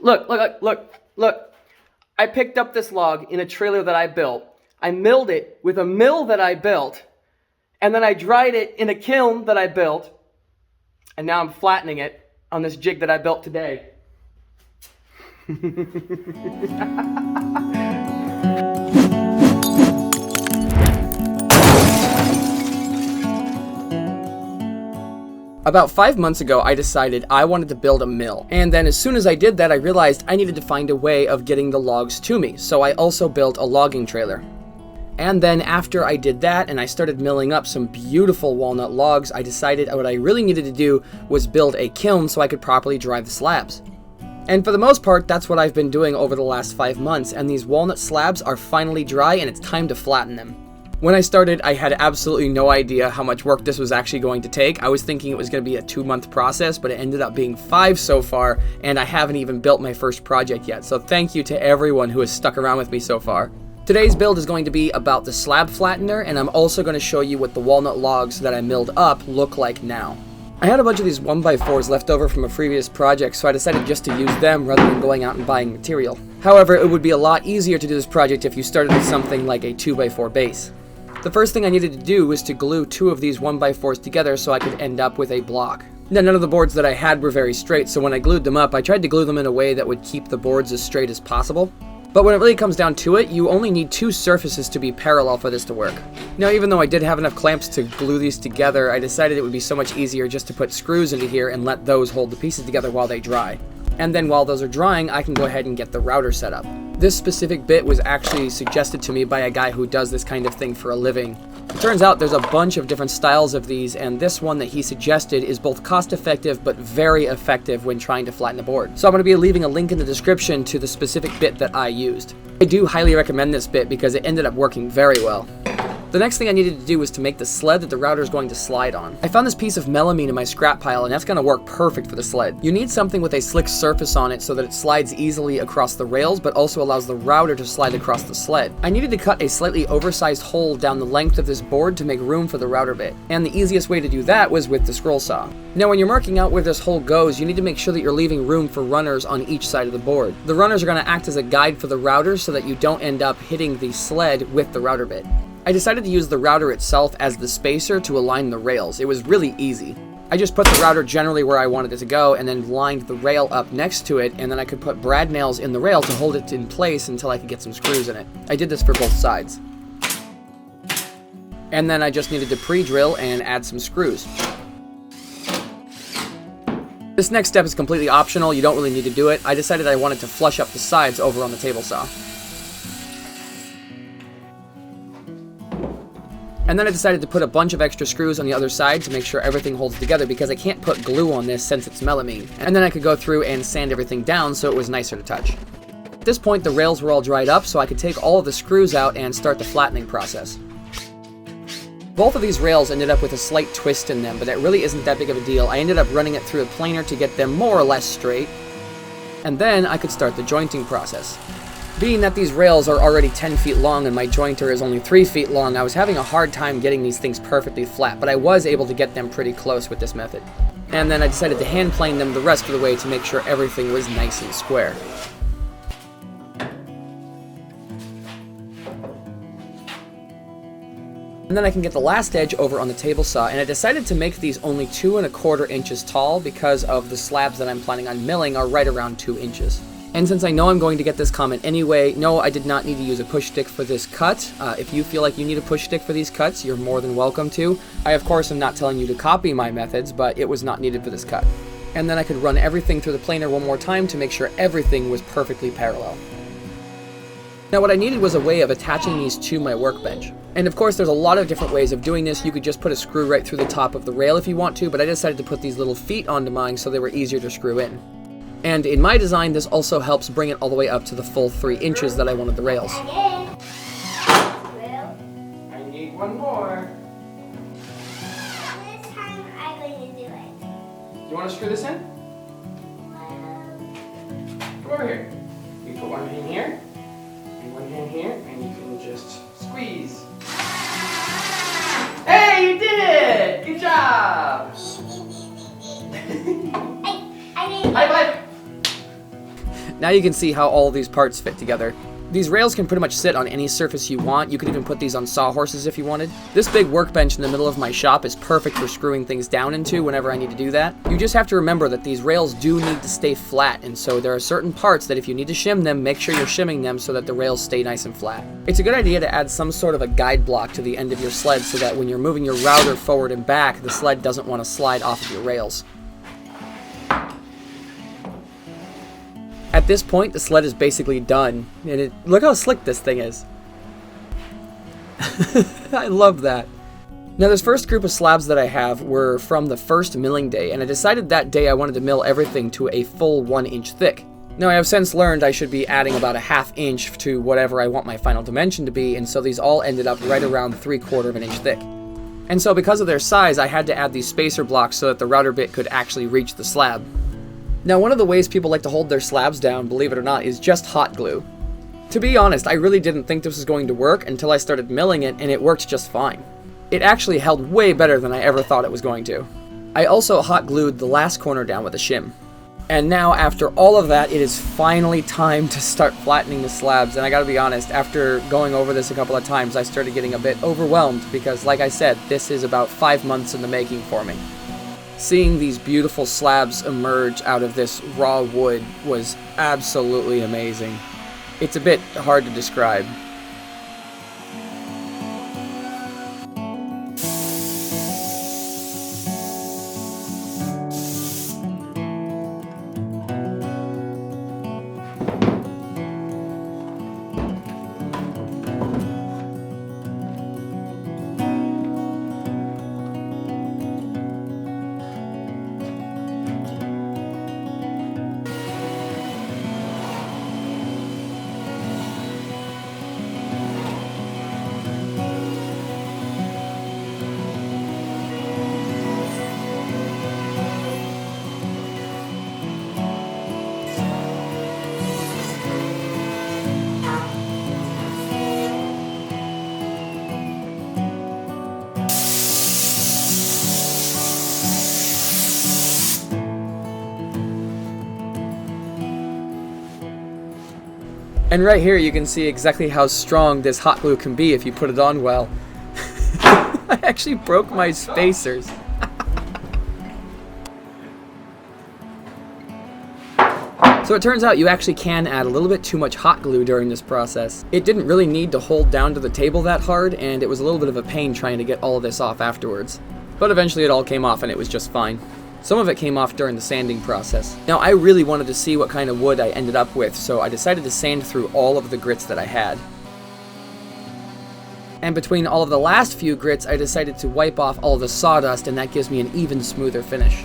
Look, look, look, look, look. I picked up this log in a trailer that I built. I milled it with a mill that I built, and then I dried it in a kiln that I built, and now I'm flattening it on this jig that I built today. About 5 months ago, I decided I wanted to build a mill. And then as soon as I did that, I realized I needed to find a way of getting the logs to me. So I also built a logging trailer. And then after I did that and I started milling up some beautiful walnut logs, I decided what I really needed to do was build a kiln so I could properly dry the slabs. And for the most part, that's what I've been doing over the last 5 months, and these walnut slabs are finally dry and it's time to flatten them. When I started, I had absolutely no idea how much work this was actually going to take. I was thinking it was going to be a 2-month process, but it ended up being 5 so far, and I haven't even built my first project yet. So thank you to everyone who has stuck around with me so far. Today's build is going to be about the slab flattener, and I'm also going to show you what the walnut logs that I milled up look like now. I had a bunch of these 1x4s left over from a previous project, so I decided just to use them rather than going out and buying material. However, it would be a lot easier to do this project if you started with something like a 2x4 base. The first thing I needed to do was to glue 2 of these 1x4s together so I could end up with a block. Now, none of the boards that I had were very straight, so when I glued them up, I tried to glue them in a way that would keep the boards as straight as possible. But when it really comes down to it, you only need 2 surfaces to be parallel for this to work. Now, even though I did have enough clamps to glue these together, I decided it would be so much easier just to put screws into here and let those hold the pieces together while they dry. And then while those are drying, I can go ahead and get the router set up. This specific bit was actually suggested to me by a guy who does this kind of thing for a living. It turns out there's a bunch of different styles of these, and this one that he suggested is both cost-effective but very effective when trying to flatten a board. So I'm going to be leaving a link in the description to the specific bit that I used. I do highly recommend this bit because it ended up working very well. The next thing I needed to do was to make the sled that the router is going to slide on. I found this piece of melamine in my scrap pile, and that's going to work perfect for the sled. You need something with a slick surface on it so that it slides easily across the rails, but also allows the router to slide across the sled. I needed to cut a slightly oversized hole down the length of this board to make room for the router bit, and the easiest way to do that was with the scroll saw. Now, when you're marking out where this hole goes, you need to make sure that you're leaving room for runners on each side of the board. The runners are going to act as a guide for the router so that you don't end up hitting the sled with the router bit. I decided to use the router itself as the spacer to align the rails. It was really easy. I just put the router generally where I wanted it to go and then lined the rail up next to it, and then I could put brad nails in the rail to hold it in place until I could get some screws in it. I did this for both sides. And then I just needed to pre-drill and add some screws. This next step is completely optional. You don't really need to do it. I decided I wanted to flush up the sides over on the table saw. And then I decided to put a bunch of extra screws on the other side to make sure everything holds together because I can't put glue on this since it's melamine. And then I could go through and sand everything down so it was nicer to touch. At this point, the rails were all dried up, so I could take all of the screws out and start the flattening process. Both of these rails ended up with a slight twist in them, but that really isn't that big of a deal. I ended up running it through a planer to get them more or less straight, and then I could start the jointing process. Being that these rails are already 10 feet long and my jointer is only 3 feet long, I was having a hard time getting these things perfectly flat, but I was able to get them pretty close with this method. And then I decided to hand plane them the rest of the way to make sure everything was nice and square. And then I can get the last edge over on the table saw, and I decided to make these only 2 1/4 inches tall because of the slabs that I'm planning on milling are right around 2 inches. And since I know I'm going to get this comment anyway, no, I did not need to use a push stick for this cut. If you feel like you need a push stick for these cuts, you're more than welcome to. I, of course, am not telling you to copy my methods, but it was not needed for this cut. And then I could run everything through the planer one more time to make sure everything was perfectly parallel. Now, what I needed was a way of attaching these to my workbench. And of course, there's a lot of different ways of doing this. You could just put a screw right through the top of the rail if you want to, but I decided to put these little feet onto mine so they were easier to screw in. And in my design, this also helps bring it all the way up to the full 3 inches that I wanted the rails. I need one more. This time I'm going to do it. You want to screw this in? Come over here. You put one hand here, and one hand here, and you can just squeeze. Hey, you did it! Good job! I did it. High five! Now you can see how all these parts fit together. These rails can pretty much sit on any surface you want. You could even put these on sawhorses if you wanted. This big workbench in the middle of my shop is perfect for screwing things down into whenever I need to do that. You just have to remember that these rails do need to stay flat, and so there are certain parts that if you need to shim them, make sure you're shimming them so that the rails stay nice and flat. It's a good idea to add some sort of a guide block to the end of your sled so that when you're moving your router forward and back, the sled doesn't want to slide off of your rails. At this point, the sled is basically done, and look how slick this thing is. I love that. Now, this first group of slabs that I have were from the first milling day, and I decided that day I wanted to mill everything to a full 1 inch thick. Now, I have since learned I should be adding about a ½ inch to whatever I want my final dimension to be, and so these all ended up right around 3/4 of an inch thick. And so because of their size, I had to add these spacer blocks so that the router bit could actually reach the slab. Now, one of the ways people like to hold their slabs down, believe it or not, is just hot glue. To be honest, I really didn't think this was going to work until I started milling it, and it worked just fine. It actually held way better than I ever thought it was going to. I also hot glued the last corner down with a shim. And now, after all of that, it is finally time to start flattening the slabs, and I gotta be honest, after going over this a couple of times, I started getting a bit overwhelmed because, like I said, this is about 5 months in the making for me. Seeing these beautiful slabs emerge out of this raw wood was absolutely amazing. It's a bit hard to describe. And right here you can see exactly how strong this hot glue can be if you put it on well. I actually broke my spacers. So it turns out you actually can add a little bit too much hot glue during this process. It didn't really need to hold down to the table that hard, and it was a little bit of a pain trying to get all of this off afterwards. But eventually it all came off and it was just fine. Some of it came off during the sanding process. Now, I really wanted to see what kind of wood I ended up with, so I decided to sand through all of the grits that I had. And between all of the last few grits, I decided to wipe off all the sawdust, and that gives me an even smoother finish.